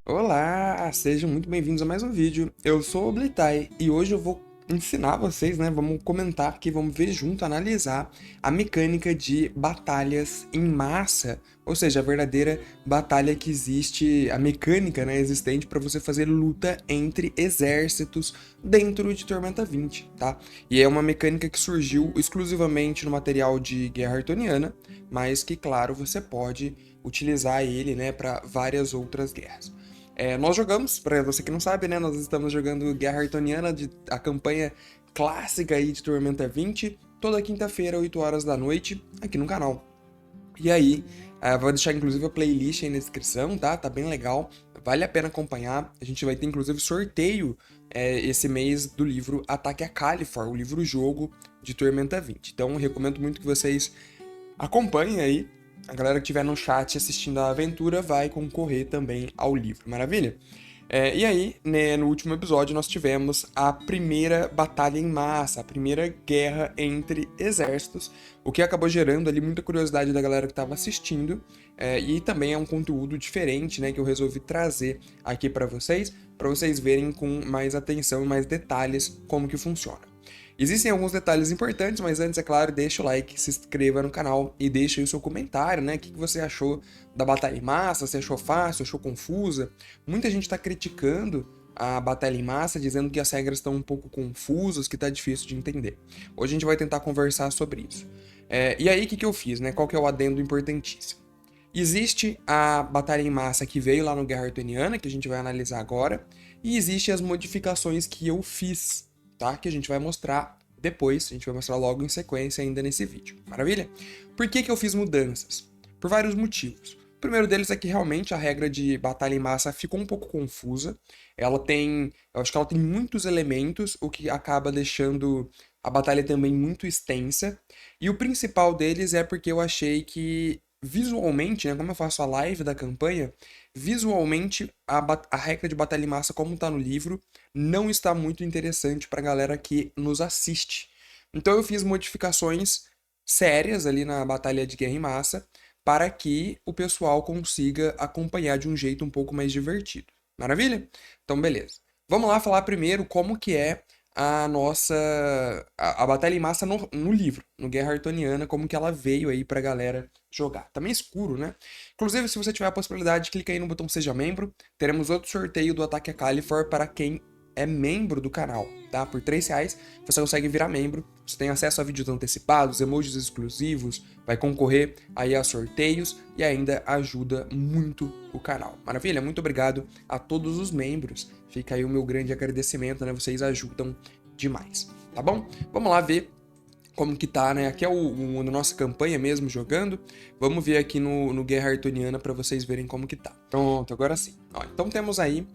Olá, sejam muito bem-vindos a mais um vídeo. Eu sou o Blitai e hoje eu vou ensinar vocês, né? Vamos comentar aqui, vamos ver junto, analisar a mecânica de batalhas em massa, ou seja, a verdadeira batalha que existe, a mecânica, né, existente para você fazer luta entre exércitos dentro de Tormenta 20, tá? E é uma mecânica que surgiu exclusivamente no material de Guerra Artoniana, mas que, claro, você pode utilizar ele, né, para várias outras guerras. Nós jogamos, para você que não sabe, né? Nós estamos jogando Guerra Artoniana, a campanha clássica aí de Tormenta 20, toda quinta-feira, 8 horas da noite, aqui no canal. E aí, vou deixar inclusive a playlist aí na descrição, tá? Tá bem legal, vale a pena acompanhar. A gente vai ter inclusive sorteio esse mês do livro Ataque a Califor, o livro-jogo de Tormenta 20. Então, recomendo muito que vocês acompanhem aí. A galera que estiver no chat assistindo a aventura vai concorrer também ao livro, maravilha? E aí, né, no último episódio, nós tivemos a primeira batalha em massa, a primeira guerra entre exércitos, o que acabou gerando ali muita curiosidade da galera que estava assistindo, e também é um conteúdo diferente, né, que eu resolvi trazer aqui para vocês verem com mais atenção e mais detalhes como que funciona. Existem alguns detalhes importantes, mas antes, é claro, deixa o like, se inscreva no canal e deixa aí o seu comentário, né? O que você achou da batalha em massa? Se achou fácil, achou confusa? Muita gente está criticando a batalha em massa, dizendo que as regras estão um pouco confusas, que tá difícil de entender. Hoje a gente vai tentar conversar sobre isso. E aí, o que eu fiz, né? Qual que é o adendo importantíssimo? Existe a batalha em massa que veio lá no Guerra Artoniana, que a gente vai analisar agora, e existem as modificações que eu fiz, tá? Que a gente vai mostrar depois, a gente vai mostrar logo em sequência ainda nesse vídeo. Maravilha? Por que eu fiz mudanças? Por vários motivos. O primeiro deles é que realmente a regra de batalha em massa ficou um pouco confusa. Eu acho que ela tem muitos elementos, o que acaba deixando a batalha também muito extensa. E o principal deles é porque eu achei que visualmente, né, como eu faço a live da campanha, visualmente a regra de batalha em massa como tá no livro não está muito interessante para a galera que nos assiste. Então eu fiz modificações sérias ali na batalha de guerra em massa para que o pessoal consiga acompanhar de um jeito um pouco mais divertido. Maravilha? Então beleza. Vamos lá falar primeiro como que é a nossa a batalha em massa no livro, no Guerra Artoniana, como que ela veio aí pra galera jogar. Tá meio escuro, né? Inclusive, se você tiver a possibilidade, clica aí no botão Seja Membro. Teremos outro sorteio do Ataque a Califor para quem é membro do canal, tá? Por R$ 3 você consegue virar membro, você tem acesso a vídeos antecipados, emojis exclusivos, vai concorrer aí a sorteios e ainda ajuda muito o canal. Maravilha? Muito obrigado a todos os membros. Fica aí o meu grande agradecimento, né? Vocês ajudam demais, tá bom? Vamos lá ver como que tá, né? Aqui é a nossa campanha mesmo jogando. Vamos ver aqui no Guerra Artoniana para vocês verem como que tá. Pronto, agora sim. Ó, então temos aí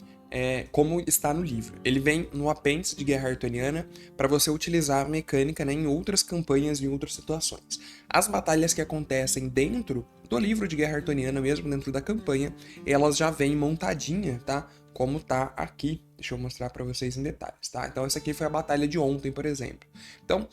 como está no livro. Ele vem no apêndice de Guerra Artoniana para você utilizar a mecânica, né, em outras campanhas, em outras situações. As batalhas que acontecem dentro do livro de Guerra Artoniana, mesmo dentro da campanha, elas já vêm montadinha, tá? Como tá aqui. Deixa eu mostrar para vocês em detalhes, tá? Então essa aqui foi a batalha de ontem, por exemplo. Então,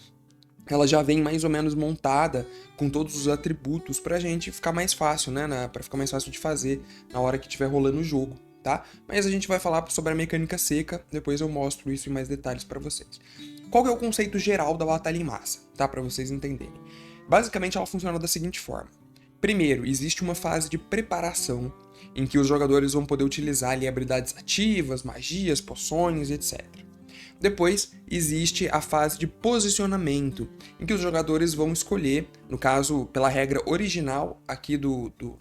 ela já vem mais ou menos montada com todos os atributos pra gente ficar mais fácil, né? Pra ficar mais fácil de fazer na hora que estiver rolando o jogo, tá? Mas a gente vai falar sobre a mecânica seca, depois eu mostro isso em mais detalhes pra vocês. Qual que é o conceito geral da batalha em massa, tá? Pra vocês entenderem. Basicamente ela funciona da seguinte forma. Primeiro, existe uma fase de preparação em que os jogadores vão poder utilizar ali habilidades ativas, magias, poções, etc. Depois existe a fase de posicionamento, em que os jogadores vão escolher, no caso, pela regra original aqui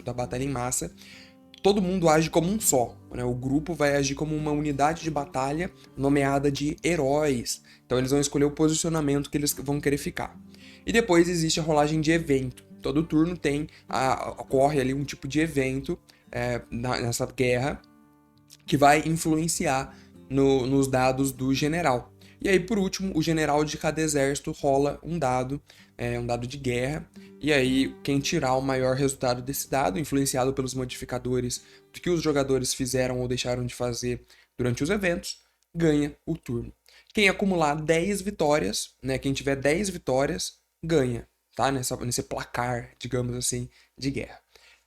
da batalha em massa, todo mundo age como um só, né? O grupo vai agir como uma unidade de batalha nomeada de heróis. Então eles vão escolher o posicionamento que eles vão querer ficar. E depois existe a rolagem de evento. Todo turno ocorre ali um tipo de evento nessa guerra que vai influenciar nos dados do general. E aí, por último, o general de cada exército rola um dado de guerra, e aí quem tirar o maior resultado desse dado, influenciado pelos modificadores do que os jogadores fizeram ou deixaram de fazer durante os eventos, ganha o turno. Quem acumular 10 vitórias, né, quem tiver 10 vitórias, ganha, tá? Nesse placar, digamos assim, de guerra.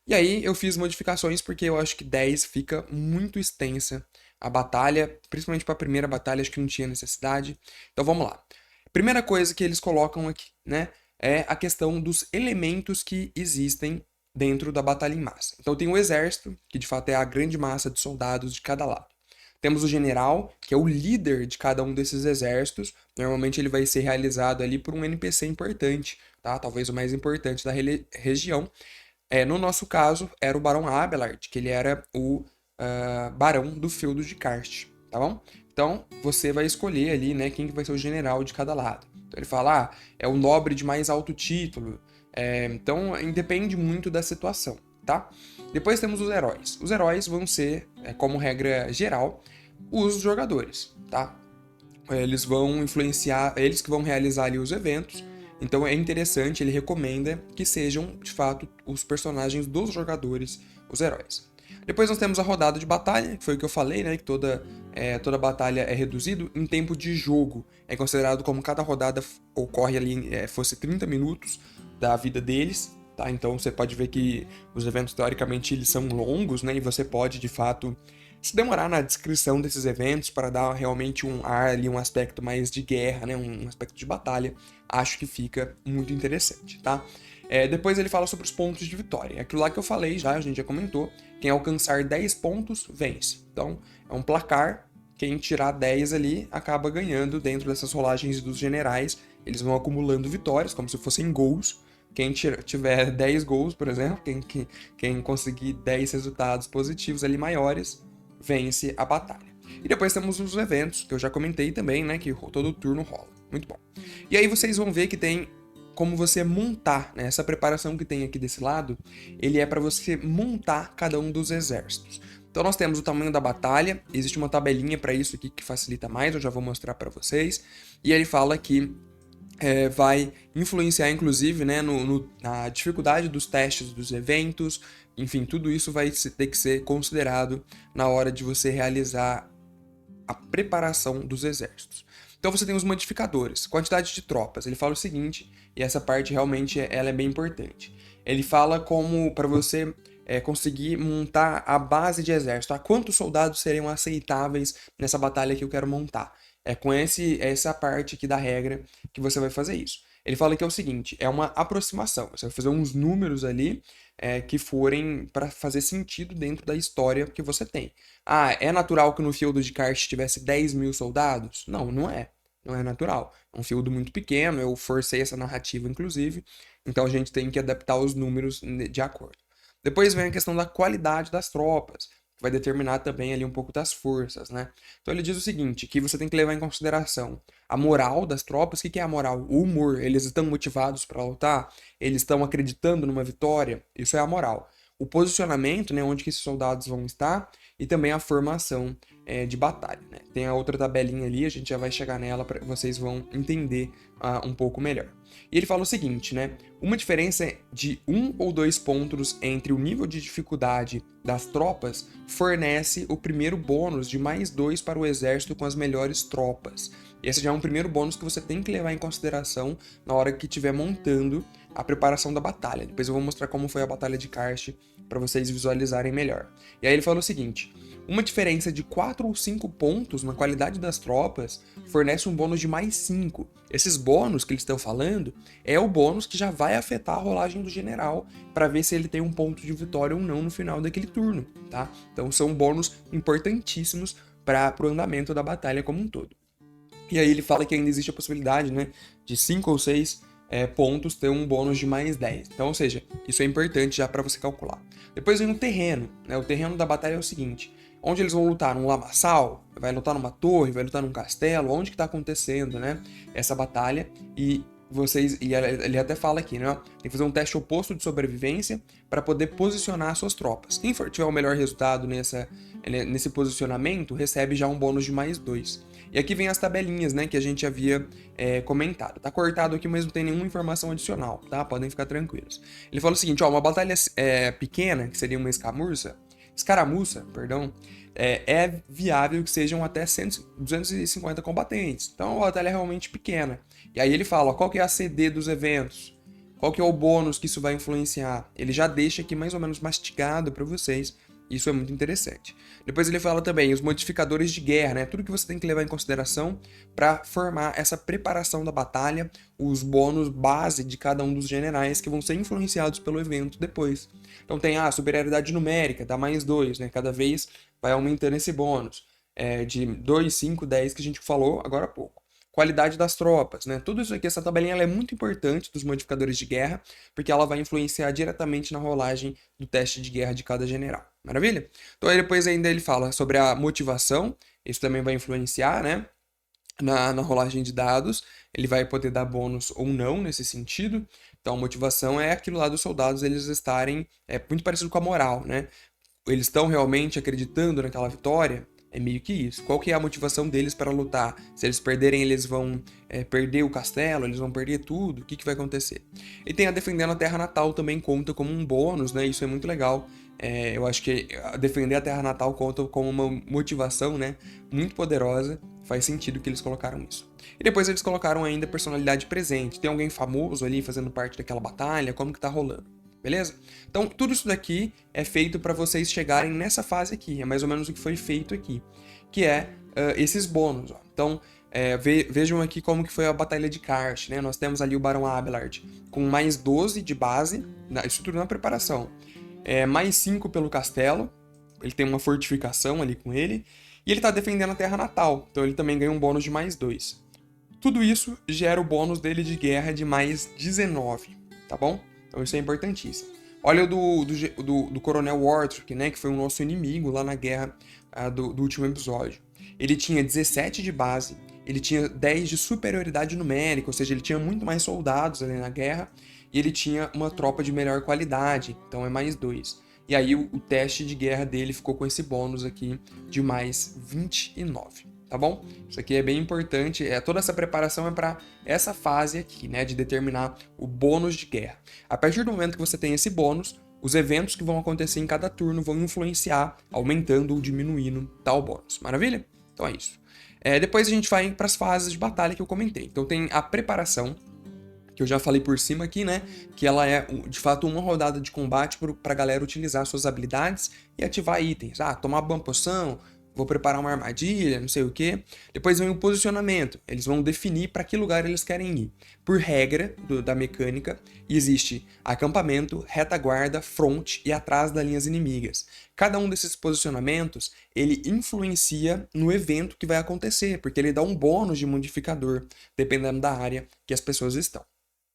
E aí eu fiz modificações porque eu acho que 10 fica muito extensa a batalha, principalmente para a primeira batalha, acho que não tinha necessidade. Então vamos lá. Primeira coisa que eles colocam aqui, né, é a questão dos elementos que existem dentro da batalha em massa. Então tem o exército, que de fato é a grande massa de soldados de cada lado. Temos o general, que é o líder de cada um desses exércitos. Normalmente ele vai ser realizado ali por um NPC importante, tá? Talvez o mais importante da região. No nosso caso, era o Barão Abelard, que ele era o Barão do Feudo de Karst, tá bom? Então, você vai escolher ali, né, quem que vai ser o general de cada lado. Então, ele fala, é o nobre de mais alto título. Então, depende muito da situação, tá? Depois temos os heróis. Os heróis vão ser, como regra geral, os jogadores, tá? Eles vão influenciar, eles que vão realizar ali os eventos. Então é interessante, ele recomenda que sejam, de fato, os personagens dos jogadores, os heróis. Depois nós temos a rodada de batalha, que foi o que eu falei, né? Que toda batalha é reduzido em tempo de jogo. É considerado como cada rodada ocorre ali, fosse 30 minutos da vida deles, tá? Então você pode ver que os eventos, teoricamente, eles são longos, né? E você pode, de fato, se demorar na descrição desses eventos para dar realmente um ar ali, um aspecto mais de guerra, né? Um aspecto de batalha, acho que fica muito interessante, tá? Depois ele fala sobre os pontos de vitória. Aquilo lá que eu falei já, a gente já comentou. Quem alcançar 10 pontos, vence. Então, é um placar. Quem tirar 10 ali acaba ganhando dentro dessas rolagens dos generais. Eles vão acumulando vitórias, como se fossem gols. Quem tiver 10 gols, por exemplo, quem conseguir 10 resultados positivos ali maiores, vence a batalha. E depois temos os eventos, que eu já comentei também, né, que todo turno rola. Muito bom. E aí vocês vão ver que tem como você montar, né, essa preparação que tem aqui desse lado, ele é para você montar cada um dos exércitos. Então nós temos o tamanho da batalha, existe uma tabelinha para isso aqui que facilita mais, eu já vou mostrar para vocês. E ele fala que vai influenciar, inclusive, né, na dificuldade dos testes dos eventos. Enfim, tudo isso vai ter que ser considerado na hora de você realizar a preparação dos exércitos. Então você tem os modificadores, quantidade de tropas. Ele fala o seguinte, e essa parte realmente ela é bem importante. Ele fala como para você conseguir montar a base de exército. Quantos soldados seriam aceitáveis nessa batalha que eu quero montar? É com essa parte aqui da regra que você vai fazer isso. Ele fala que é o seguinte, é uma aproximação. Você vai fazer uns números ali que forem para fazer sentido dentro da história que você tem. É natural que no feudo de Karst tivesse 10 mil soldados? Não, não é. Não é natural. É um feudo muito pequeno, eu forcei essa narrativa, inclusive, então a gente tem que adaptar os números de acordo. Depois vem a questão da qualidade das tropas, que vai determinar também ali um pouco das forças, né? Então ele diz o seguinte, que você tem que levar em consideração a moral das tropas. O que é a moral? O humor. Eles estão motivados para lutar? Eles estão acreditando numa vitória? Isso é a moral. O posicionamento, né, onde que esses soldados vão estar, e também a formação de batalha, né? Tem a outra tabelinha ali, a gente já vai chegar nela, vocês vão entender um pouco melhor. E ele fala o seguinte, né? Uma diferença de 1 ou 2 pontos entre o nível de dificuldade das tropas fornece o primeiro bônus de mais 2 para o exército com as melhores tropas. Esse já é um primeiro bônus que você tem que levar em consideração na hora que estiver montando a preparação da batalha. Depois eu vou mostrar como foi a batalha de Karst para vocês visualizarem melhor. E aí ele fala o seguinte, uma diferença de 4 ou 5 pontos na qualidade das tropas fornece um bônus de mais 5. Esses bônus que eles estão falando é o bônus que já vai afetar a rolagem do general para ver se ele tem um ponto de vitória ou não no final daquele turno, tá? Então são bônus importantíssimos para o andamento da batalha como um todo. E aí ele fala que ainda existe a possibilidade, né, de 5 ou 6 pontos ter um bônus de mais 10. Então, ou seja, isso é importante já para você calcular. Depois vem o terreno, né? O terreno da batalha é o seguinte, onde eles vão lutar? Num lamaçal? Vai lutar numa torre? Vai lutar num castelo? Onde que está acontecendo, né, essa batalha? E ele até fala aqui, né? Tem que fazer um teste oposto de sobrevivência para poder posicionar suas tropas. Quem tiver o melhor resultado nesse posicionamento recebe já um bônus de mais 2. E aqui vem as tabelinhas, né, que a gente havia comentado. Tá cortado aqui, mas não tem nenhuma informação adicional, tá? Podem ficar tranquilos. Ele fala o seguinte, uma batalha pequena, que seria uma escaramuça, perdão, é viável que sejam até 250 combatentes. Então a batalha é realmente pequena. E aí ele fala, qual que é a CD dos eventos? Qual que é o bônus que isso vai influenciar? Ele já deixa aqui mais ou menos mastigado para vocês. Isso é muito interessante. Depois ele fala também os modificadores de guerra, né? Tudo que você tem que levar em consideração para formar essa preparação da batalha, os bônus base de cada um dos generais que vão ser influenciados pelo evento depois. Então tem a superioridade numérica, dá mais 2, né? Cada vez vai aumentando esse bônus. De 2, 5, 10 que a gente falou agora há pouco. Qualidade das tropas, né? Tudo isso aqui, essa tabelinha ela é muito importante dos modificadores de guerra, porque ela vai influenciar diretamente na rolagem do teste de guerra de cada general. Maravilha? Então aí depois ainda ele fala sobre a motivação, isso também vai influenciar, né? Na rolagem de dados, ele vai poder dar bônus ou não nesse sentido. Então a motivação é aquilo lá dos soldados eles estarem, muito parecido com a moral, né? Eles estão realmente acreditando naquela vitória? É meio que isso. Qual que é a motivação deles para lutar? Se eles perderem, eles vão perder o castelo, eles vão perder tudo, o que, que vai acontecer? E tem a Defendendo a Terra Natal também conta como um bônus, né? Isso é muito legal. Eu acho que defender a Terra Natal conta como uma motivação, né? Muito poderosa. Faz sentido que eles colocaram isso. E depois eles colocaram ainda personalidade presente. Tem alguém famoso ali fazendo parte daquela batalha? Como que tá rolando? Beleza? Então, tudo isso daqui é feito para vocês chegarem nessa fase aqui. É mais ou menos o que foi feito aqui. Que é esses bônus. Ó. Então, vejam aqui como que foi a Batalha de Karst. Né? Nós temos ali o Barão Abelard com mais 12 de base. Isso tudo na preparação. Mais 5 pelo castelo. Ele tem uma fortificação ali com ele. E ele está defendendo a Terra Natal. Então, ele também ganha um bônus de mais 2. Tudo isso gera o bônus dele de guerra de mais 19. Tá bom? Então isso é importantíssimo. Olha o do Coronel Warthog, né, que foi o nosso inimigo lá na guerra do último episódio. Ele tinha 17 de base, ele tinha 10 de superioridade numérica, ou seja, ele tinha muito mais soldados ali na guerra, e ele tinha uma tropa de melhor qualidade, então é mais 2. E aí o teste de guerra dele ficou com esse bônus aqui de mais 29. Tá bom? Isso aqui é bem importante, toda essa preparação é para essa fase aqui, né, de determinar o bônus de guerra. A partir do momento que você tem esse bônus, os eventos que vão acontecer em cada turno vão influenciar, aumentando ou diminuindo tal bônus. Maravilha? Então é isso. Depois a gente vai para as fases de batalha que eu comentei. Então tem a preparação, que eu já falei por cima aqui, né, que ela é, de fato, uma rodada de combate para a galera utilizar suas habilidades e ativar itens. Tomar uma poção, vou preparar uma armadilha, não sei o que. Depois vem o posicionamento. Eles vão definir para que lugar eles querem ir. Por regra da mecânica, existe acampamento, retaguarda, front e atrás das linhas inimigas. Cada um desses posicionamentos, ele influencia no evento que vai acontecer, porque ele dá um bônus de modificador, dependendo da área que as pessoas estão.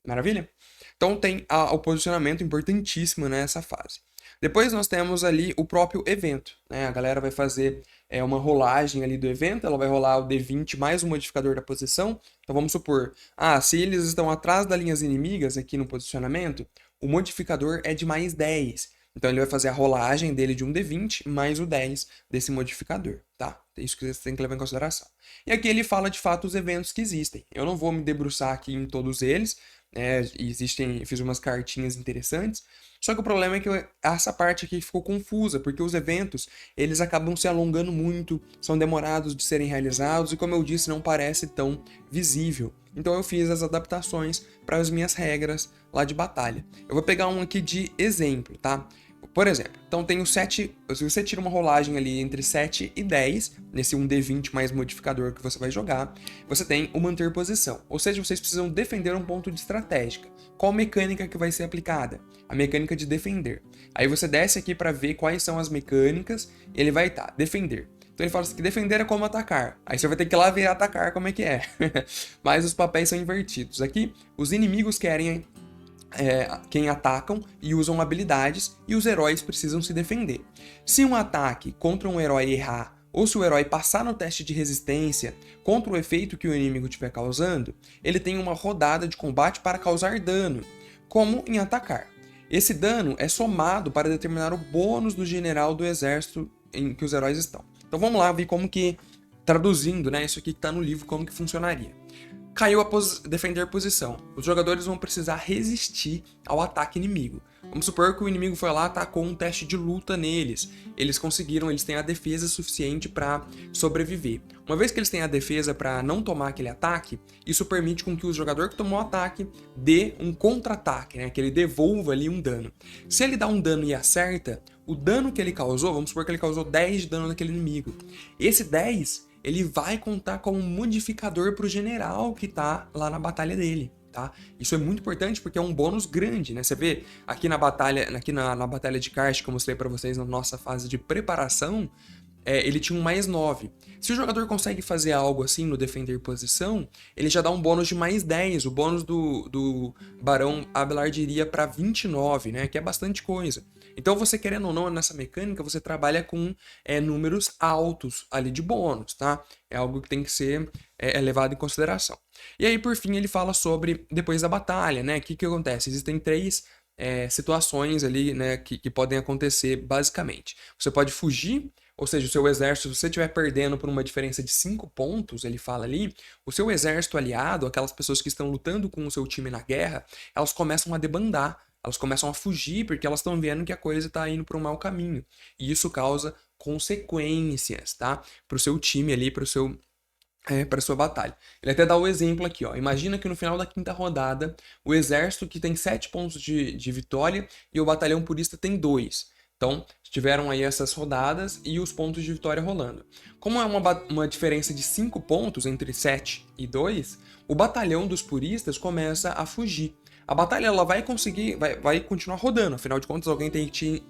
Maravilha? Então tem o posicionamento importantíssimo nessa fase. Depois nós temos ali o próprio evento, né? A galera vai fazer uma rolagem ali do evento, ela vai rolar o D20 mais o modificador da posição. Então vamos supor, se eles estão atrás das linhas inimigas aqui no posicionamento, o modificador é de mais 10. Então ele vai fazer a rolagem dele de um D20 mais o 10 desse modificador, tá? É isso que você tem que levar em consideração. E aqui ele fala de fato os eventos que existem. Eu não vou me debruçar aqui em todos eles, fiz umas cartinhas interessantes, só que o problema é que essa parte aqui ficou confusa, porque os eventos, eles acabam se alongando muito, são demorados de serem realizados e, como eu disse, não parece tão visível. Então eu fiz as adaptações para as minhas regras lá de batalha. Eu vou pegar um aqui de exemplo, tá? Por exemplo, então tem o 7, se você tira uma rolagem ali entre 7 e 10, nesse 1d20 mais modificador que você vai jogar, você tem o manter posição, ou seja, vocês precisam defender um ponto de estratégica. Qual mecânica que vai ser aplicada? A mecânica de defender. Aí você desce aqui para ver quais são as mecânicas, e ele vai estar, defender. Então ele fala assim que defender é como atacar. Aí você vai ter que ir lá ver atacar como é que é. Mas os papéis são invertidos. Aqui, os inimigos querem quem atacam e usam habilidades, e os heróis precisam se defender. Se um ataque contra um herói errar, ou se o herói passar no teste de resistência contra o efeito que o inimigo estiver causando, ele tem uma rodada de combate para causar dano, como em atacar. Esse dano é somado para determinar o bônus do general do exército em que os heróis estão. Então vamos lá ver como que, traduzindo, né, isso aqui que está no livro, como que funcionaria. Caiu a defender posição. Os jogadores vão precisar resistir ao ataque inimigo. Vamos supor que o inimigo foi lá, atacou um teste de luta neles. Eles conseguiram, eles têm a defesa suficiente para sobreviver. Uma vez que eles têm a defesa para não tomar aquele ataque, isso permite com que o jogador que tomou o ataque dê um contra-ataque, né? Que ele devolva ali um dano. Se ele dá um dano e acerta, o dano que ele causou, vamos supor que ele causou 10 de dano naquele inimigo. Esse 10, ele vai contar como um modificador para o general que tá lá na batalha dele. Tá? Isso é muito importante porque é um bônus grande, né? Você vê aqui na batalha, na batalha de kart que eu mostrei para vocês na nossa fase de preparação, ele tinha um mais 9. Se o jogador consegue fazer algo assim no defender posição, ele já dá um bônus de mais 10. O bônus do Barão Abelard iria para 29, né? Que é bastante coisa. Então, você querendo ou não, nessa mecânica, você trabalha com números altos ali de bônus, tá? É algo que tem que ser levado em consideração. E aí, por fim, ele fala sobre depois da batalha, né? O que acontece? Existem 3 situações ali, né, que podem acontecer basicamente. Você pode fugir, ou seja, o seu exército, se você estiver perdendo por uma diferença de 5 pontos, ele fala ali, o seu exército aliado, aquelas pessoas que estão lutando com o seu time na guerra, elas começam a debandar, elas começam a fugir porque elas estão vendo que a coisa está indo para um mau caminho. E isso causa consequências, tá? Para o seu time ali, para sua batalha. Ele até dá o exemplo aqui, ó. Imagina que no final da 5ª rodada, o exército que tem 7 pontos de vitória e o batalhão purista tem 2. Então, tiveram aí essas rodadas e os pontos de vitória rolando. Como é uma diferença de 5 pontos entre 7 e 2, o batalhão dos puristas começa a fugir. A batalha ela vai continuar rodando, afinal de contas alguém tem que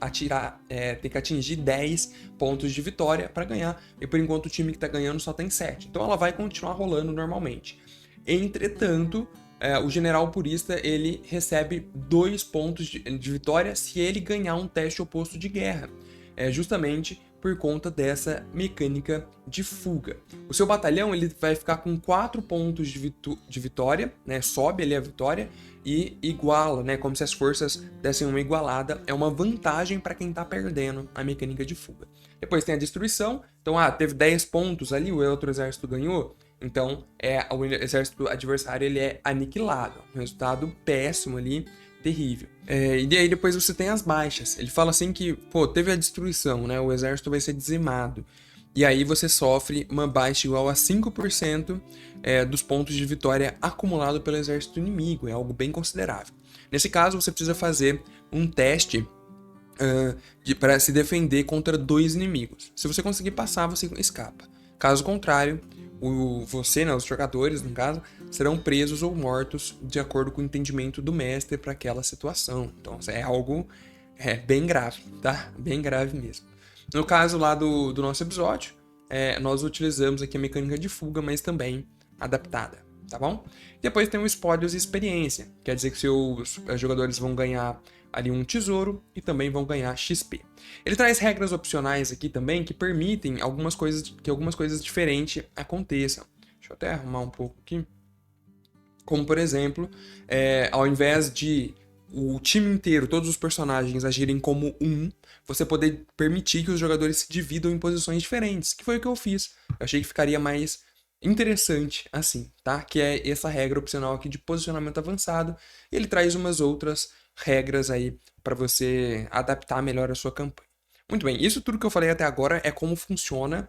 tem que atingir 10 pontos de vitória para ganhar, e por enquanto o time que está ganhando só tem 7. Então ela vai continuar rolando normalmente. Entretanto, o general purista ele recebe 2 pontos de vitória se ele ganhar um teste oposto de guerra. Justamente por conta dessa mecânica de fuga. O seu batalhão ele vai ficar com 4 pontos de vitória, né? Sobe ali a vitória e iguala, né? Como se as forças dessem uma igualada. É uma vantagem para quem está perdendo a mecânica de fuga. Depois tem a destruição. Então, teve 10 pontos ali, o outro exército ganhou. Então, o exército adversário ele é aniquilado. Um resultado péssimo ali, terrível. E aí depois você tem as baixas. Ele fala assim que, teve a destruição, né? O exército vai ser dizimado. E aí você sofre uma baixa igual a 5% dos pontos de vitória acumulado pelo exército inimigo. É algo bem considerável. Nesse caso, você precisa fazer um teste para se defender contra 2 inimigos. Se você conseguir passar, você escapa. Caso contrário, os jogadores, no caso, serão presos ou mortos de acordo com o entendimento do mestre para aquela situação. Então, é algo bem grave, tá? Bem grave mesmo. No caso lá do nosso episódio, nós utilizamos aqui a mecânica de fuga, mas também adaptada, tá bom? Depois tem o espólios e experiência, quer dizer que seus jogadores vão ganhar ali um tesouro e também vão ganhar XP. Ele traz regras opcionais aqui também que permitem que algumas coisas diferentes aconteçam. Deixa eu até arrumar um pouco aqui. Como, por exemplo, ao invés de o time inteiro, todos os personagens agirem como você poder permitir que os jogadores se dividam em posições diferentes, que foi o que eu fiz. Eu achei que ficaria mais interessante assim, tá? Que é essa regra opcional aqui de posicionamento avançado. E ele traz umas outras regras aí para você adaptar melhor a sua campanha. Muito bem, isso tudo que eu falei até agora é como funciona,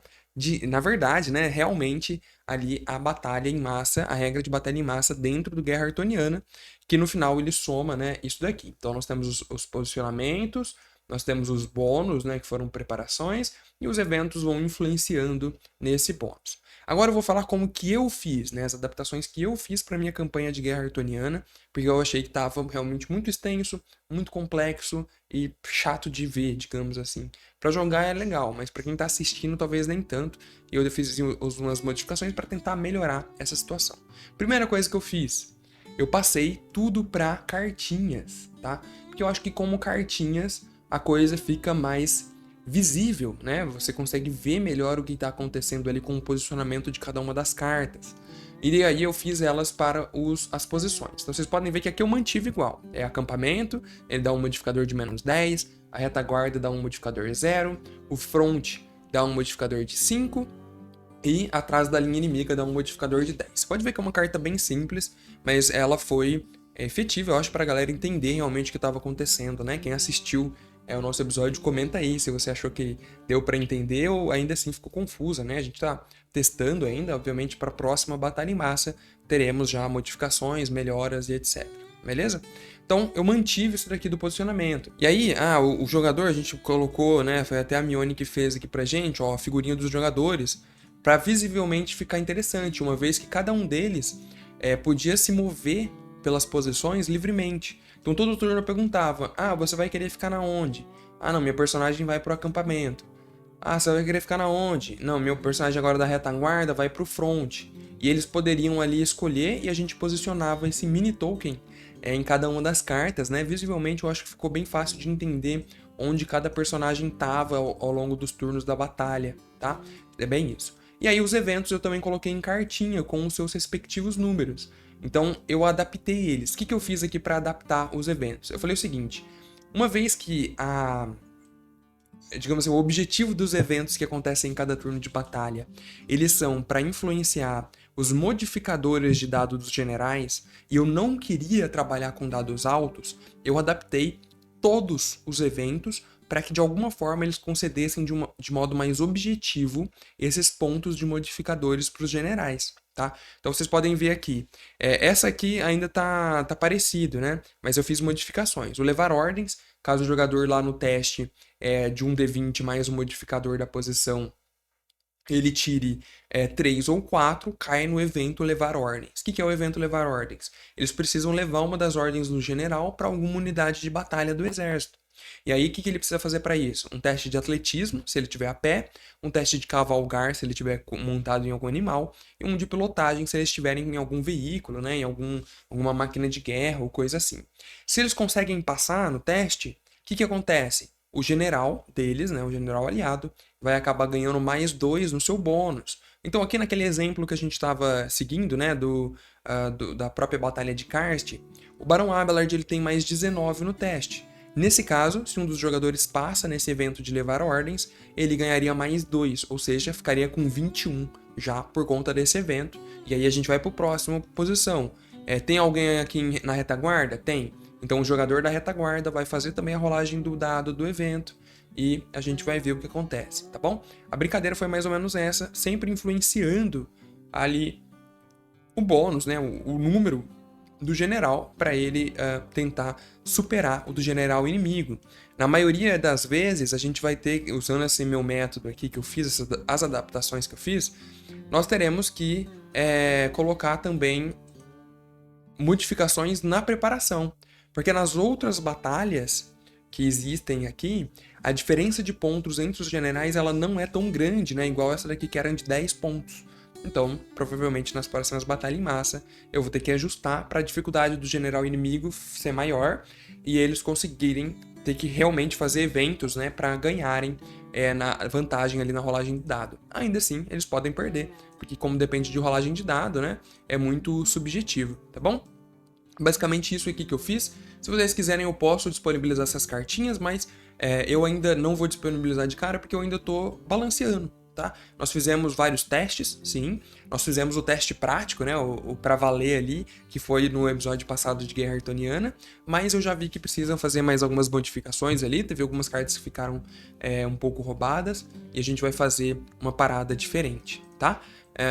na verdade, né, realmente ali a batalha em massa, a regra de batalha em massa dentro do Guerra Artoniana, que no final ele soma, né, isso daqui. Então nós temos os posicionamentos, nós temos os bônus, né, que foram preparações, e os eventos vão influenciando nesse bônus. Agora eu vou falar como que eu fiz, né, as adaptações que eu fiz para minha campanha de Guerra Artoniana, porque eu achei que estava realmente muito extenso, muito complexo e chato de ver, digamos assim. Para jogar é legal, mas para quem está assistindo talvez nem tanto, e eu fiz umas modificações para tentar melhorar essa situação. Primeira coisa que eu fiz, eu passei tudo para cartinhas, tá? Porque eu acho que como cartinhas a coisa fica mais visível, né? Você consegue ver melhor o que está acontecendo ali com o posicionamento de cada uma das cartas. E aí eu fiz elas para as posições. Então vocês podem ver que aqui eu mantive igual. É acampamento, ele dá um modificador de menos 10, a retaguarda dá um modificador 0, o front dá um modificador de 5, e atrás da linha inimiga dá um modificador de 10. Você pode ver que é uma carta bem simples, mas ela foi efetiva, eu acho, para a galera entender realmente o que estava acontecendo, né? Quem assistiu o nosso episódio, comenta aí se você achou que deu para entender ou ainda assim ficou confusa, né? A gente está testando ainda, obviamente, para a próxima batalha em massa teremos já modificações, melhoras e etc. Beleza? Então, eu mantive isso daqui do posicionamento. E aí, o jogador, a gente colocou, né? Foi até a Mione que fez aqui pra gente, ó, a figurinha dos jogadores, para visivelmente ficar interessante, uma vez que cada um deles podia se mover pelas posições livremente. Então, todo turno eu perguntava, você vai querer ficar na onde? Não, minha personagem vai pro acampamento. Você vai querer ficar na onde? Não, meu personagem agora da retaguarda vai pro front. E eles poderiam ali escolher e a gente posicionava esse mini token em cada uma das cartas, né? Visivelmente eu acho que ficou bem fácil de entender onde cada personagem estava ao longo dos turnos da batalha, tá? É bem isso. E aí os eventos eu também coloquei em cartinha com os seus respectivos números. Então eu adaptei eles. O que eu fiz aqui para adaptar os eventos? Eu falei o seguinte, uma vez que digamos assim, o objetivo dos eventos que acontecem em cada turno de batalha, eles são para influenciar os modificadores de dados dos generais, e eu não queria trabalhar com dados altos, eu adaptei todos os eventos para que de alguma forma eles concedessem de modo mais objetivo esses pontos de modificadores para os generais. Tá? Então vocês podem ver aqui, essa aqui ainda tá parecido, né? Mas eu fiz modificações. O levar ordens, caso o jogador lá no teste de um D20 mais o modificador da posição, ele tire 3 ou 4, cai no evento levar ordens. O que é o evento levar ordens? Eles precisam levar uma das ordens do general para alguma unidade de batalha do exército. E aí, o que ele precisa fazer para isso? Um teste de atletismo, se ele tiver a pé, um teste de cavalgar, se ele tiver montado em algum animal, e um de pilotagem, se eles estiverem em algum veículo, né, em alguma máquina de guerra ou coisa assim. Se eles conseguem passar no teste, o que acontece? O general deles, né, o general aliado, vai acabar ganhando mais 2 no seu bônus. Então, aqui naquele exemplo que a gente estava seguindo, né, da própria batalha de Karst, o Barão Abelard ele tem mais 19 no teste. Nesse caso, se um dos jogadores passa nesse evento de levar ordens, ele ganharia mais 2, ou seja, ficaria com 21 já por conta desse evento. E aí a gente vai para a próxima posição. Tem alguém aqui na retaguarda? Tem. Então o jogador da retaguarda vai fazer também a rolagem do dado do evento e a gente vai ver o que acontece, tá bom? A brincadeira foi mais ou menos essa, sempre influenciando ali o bônus, né, o número do general para ele tentar superar o do general inimigo. Na maioria das vezes, a gente vai ter, usando esse meu método aqui que eu fiz, as adaptações que eu fiz, nós teremos que colocar também modificações na preparação. Porque nas outras batalhas que existem aqui, a diferença de pontos entre os generais ela não é tão grande, né? Igual essa daqui que era de 10 pontos. Então, provavelmente nas próximas batalhas em massa, eu vou ter que ajustar para a dificuldade do general inimigo ser maior e eles conseguirem ter que realmente fazer eventos, né, para ganharem na vantagem ali na rolagem de dado. Ainda assim, eles podem perder, porque como depende de rolagem de dado, né, é muito subjetivo, tá bom? Basicamente isso aqui que eu fiz. Se vocês quiserem eu posso disponibilizar essas cartinhas, mas eu ainda não vou disponibilizar de cara porque eu ainda estou balanceando, tá? Nós fizemos vários testes, sim. Nós fizemos o teste prático, né? O pra valer ali, que foi no episódio passado de Guerra Artoniana, mas eu já vi que precisam fazer mais algumas modificações ali. Teve algumas cartas que ficaram um pouco roubadas e a gente vai fazer uma parada diferente, tá?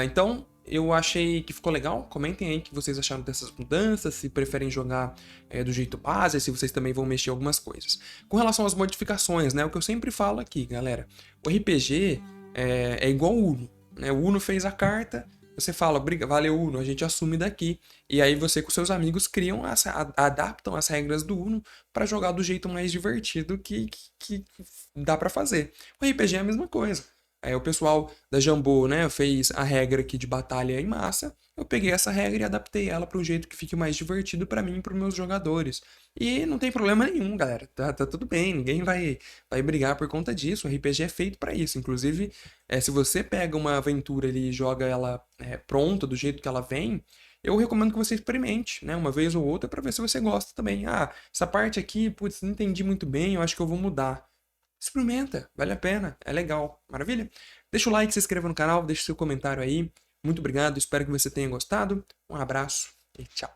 Então, eu achei que ficou legal. Comentem aí o que vocês acharam dessas mudanças, se preferem jogar do jeito base, se vocês também vão mexer algumas coisas. Com relação às modificações, né, o que eu sempre falo aqui, galera, o RPG é igual o Uno, né? O Uno fez a carta, você fala, valeu Uno, a gente assume daqui. E aí você com seus amigos criam, adaptam as regras do Uno para jogar do jeito mais divertido que dá para fazer. O RPG é a mesma coisa. O pessoal da Jambô, né, fez a regra aqui de batalha em massa. Eu peguei essa regra e adaptei ela para um jeito que fique mais divertido para mim e para os meus jogadores. E não tem problema nenhum, galera. Tá tudo bem, ninguém vai brigar por conta disso. O RPG é feito para isso. Inclusive, se você pega uma aventura ali e joga ela pronta, do jeito que ela vem, eu recomendo que você experimente, né, uma vez ou outra para ver se você gosta também. Essa parte aqui, putz, não entendi muito bem, eu acho que eu vou mudar. Experimenta, vale a pena, é legal, maravilha? Deixa o like, se inscreva no canal, deixa seu comentário aí. Muito obrigado, espero que você tenha gostado. Um abraço e tchau.